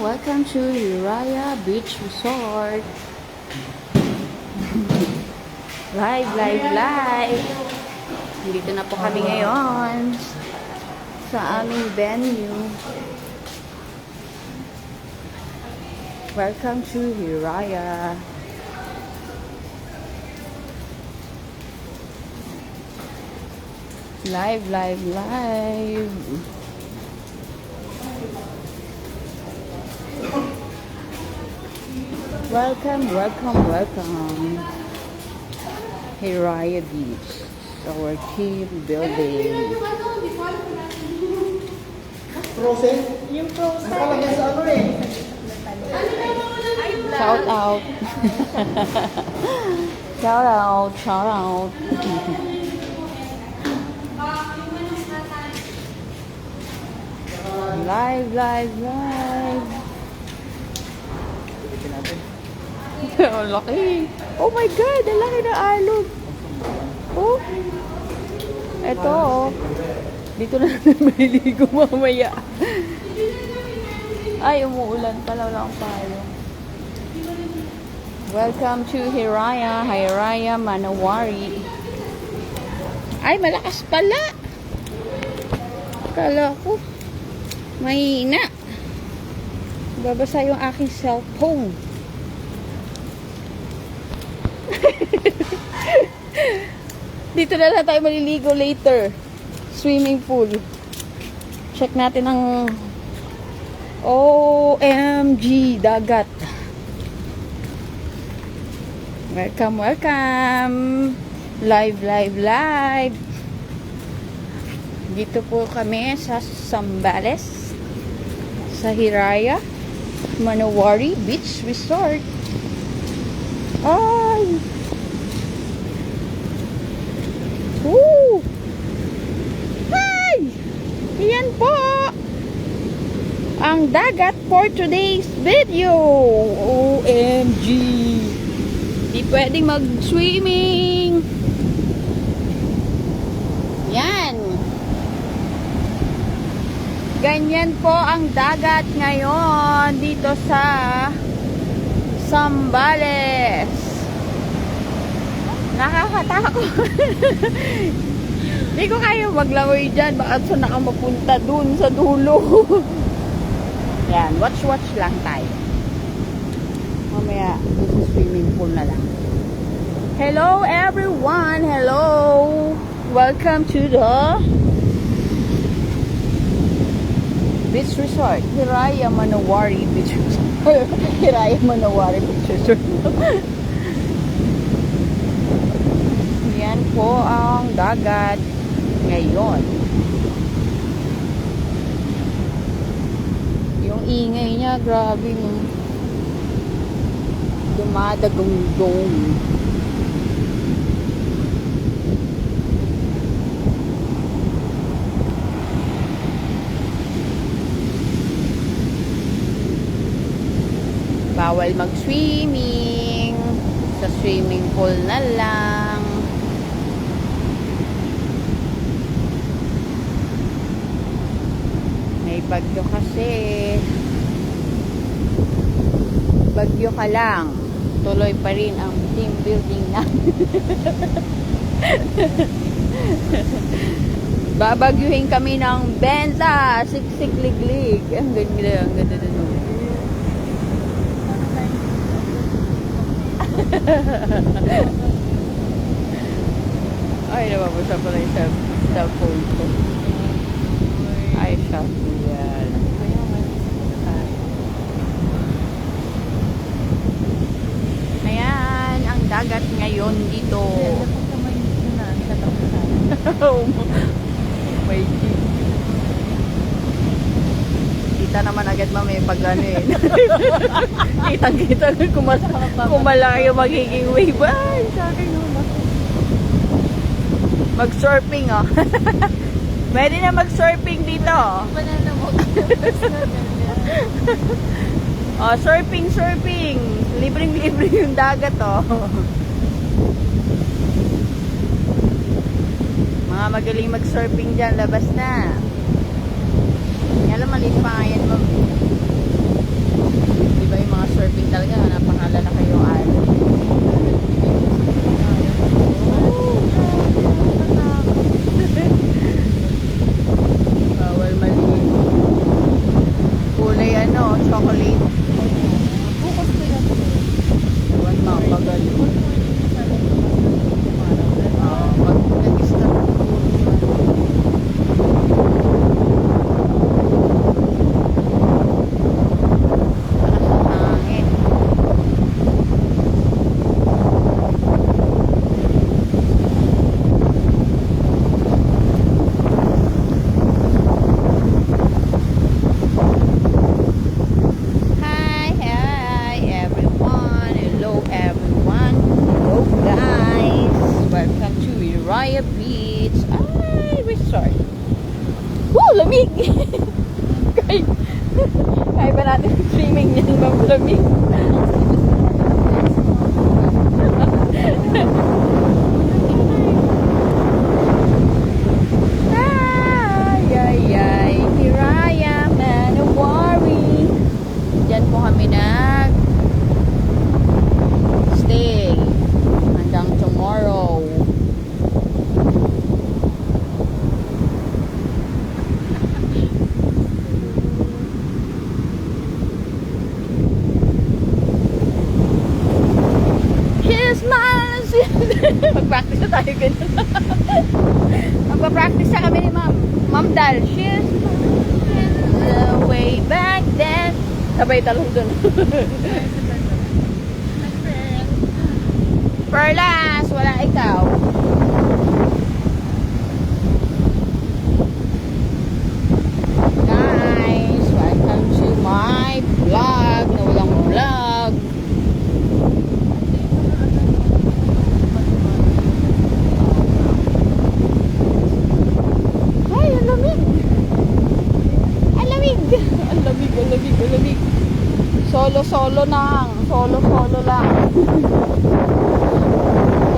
Welcome to Hiraya Beach Resort. Live, live, live. Dito na po kami ngayon sa aming venue. Welcome to Hiraya. Live, live, live. Welcome, welcome, welcome. Hiraya Beach, our team building. Process? Yung process. Nakalagyan sa ano eh. Shout out. Shout out, shout out. Live, live, live. Ang laki. Oh my God, ang laki ng alog. Oh. Ito, oh. Dito na natin maliligo mamaya. Ay, umuulan pala. Wala akong payong. Welcome to Hiraya, Hiraya Manowari. Ay, malakas pala. Kala ko, mahina. Babasa yung aking cellphone. Dito na lang tayo maliligo later. Swimming pool. Check natin ang OMG dagat. Welcome, welcome. Live, live, live. Dito po kami sa Zambales, sa Hiraya Manowari Beach Resort. Ay! Woo! Hi! Yan po ang dagat for today's video. OMG! Di pwedeng mag-swimming. Yan. Ganyan po ang dagat ngayon dito sa Zambales. Nakakatakot. Hindi ko kaya maglangoy dyan. Baka saan na ka mapunta dun sa dulo. Yan, watch lang tayo. Mamaya, this is swimming pool na lang. Hello everyone! Hello! Welcome to the Beach Resort. Hiraya Manowari Beach Resort. Hiraya Manowari Beach Resort. Yan po ang dagat ngayon. Yung ingay niya, grabe no. Dumadagong-dong. Bawal mag-swimming. Sa swimming pool na lang. May bagyo kasi. Bagyo ka lang. Tuloy pa rin ang team building na. Babagyuhin kami ng benta. Siksik liglig. Ang ganda, ang ganda doon. Ay, nababasa pala yung cellphone ko. Ay, shot yan. Ayan, ang dagat ngayon dito. May jeep. Kita naman agad mamaya pag ano eh. Kitang-kita kumalaki yung magiging wave. Ay, sa akin naman. Mag-surfing oh. Pwede na mag-surfing dito. Oh, surfing. Libreng-libre yung dagat oh. Mga magaling mag-surfing dyan, labas na. Alam, maliit pa nga yan. natin swimming yan, mamlamig. Ay, here I am, and no worry. Diyan po kami stay hanggang tomorrow. She's mine. Mag-practice na tayo ganun. Magpa-practice na kami ni Ma'am Dal. She's the way back then. Sabay talong dun. Perlas, wala ikaw. Guys, welcome to my vlog na walang vlog. Ay, ang lamig. Ang lamig. Ang lamig, ang lamig, ang lamig. Solo lang. Solo lang.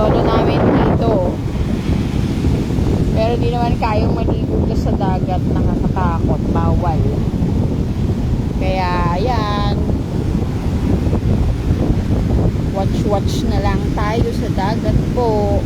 Solo namin dito. Pero di naman kayang maligo sa dagat. Nakakatakot. Bawal. Kaya, ayan. Watch na lang tayo sa dagat po.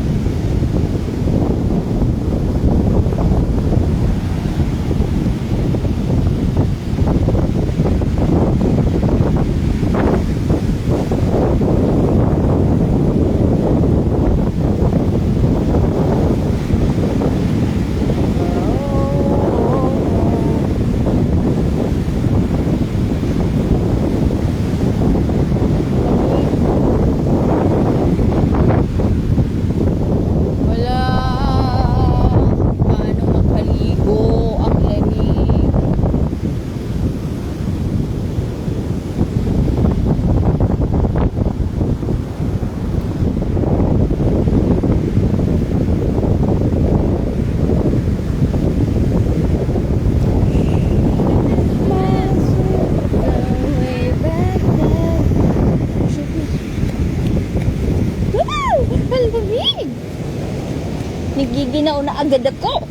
Nagiginaw na agad ako.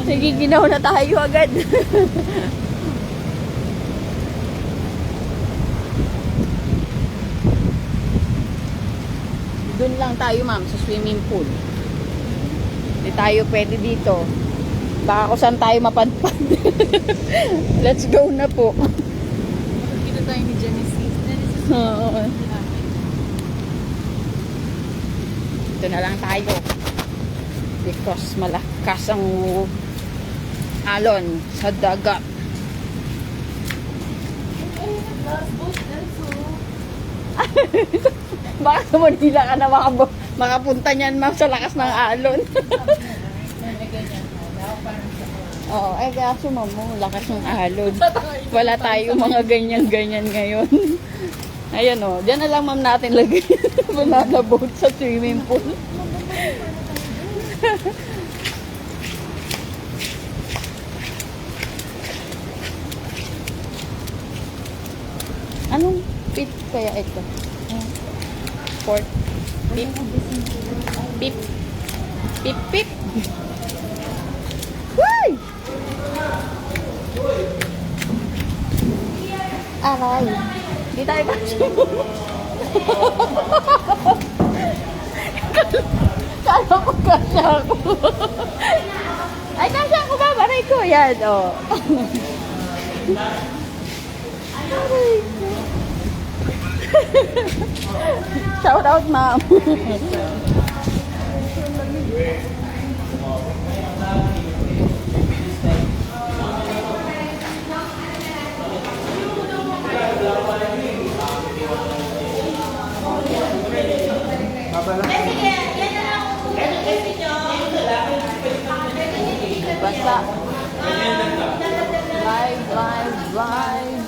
Nagiginaw na tayo agad. Doon lang tayo, ma'am, sa swimming pool. Hindi tayo pwede dito. Baka kung saan tayo mapadpad. Let's go na po. Kita tayo ni Genesis. Oo. Ito na lang tayo. Because malakas ang alon sa dagat. Baka sa Manila ka na makapunta niyan, ma'am, sa lakas ng alon. Oo, kaso ma'am, lakas ng alon. Wala tayo mga ganyan-ganyan ngayon. Ayan o, dyan na lang, ma'am, natin lagay banana boat sa swimming pool. Anong pip kaya ito? Port. Pip. Pip. Pip, pip. Why? Aray. Di tayo kasi. Kala ko kasya ako. Ay, kasya ako ba? Baray ko. Yan, o. Aray ko. Shout out, ma'am. Basta. Live.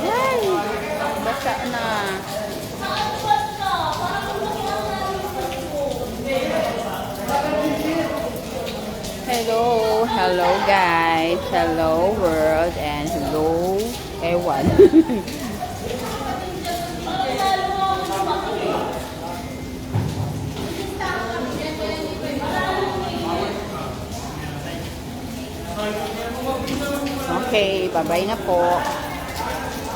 Yay! Wasa na. Hello, hello guys, hello world, and hello ewan. Okay, bye-bye na po.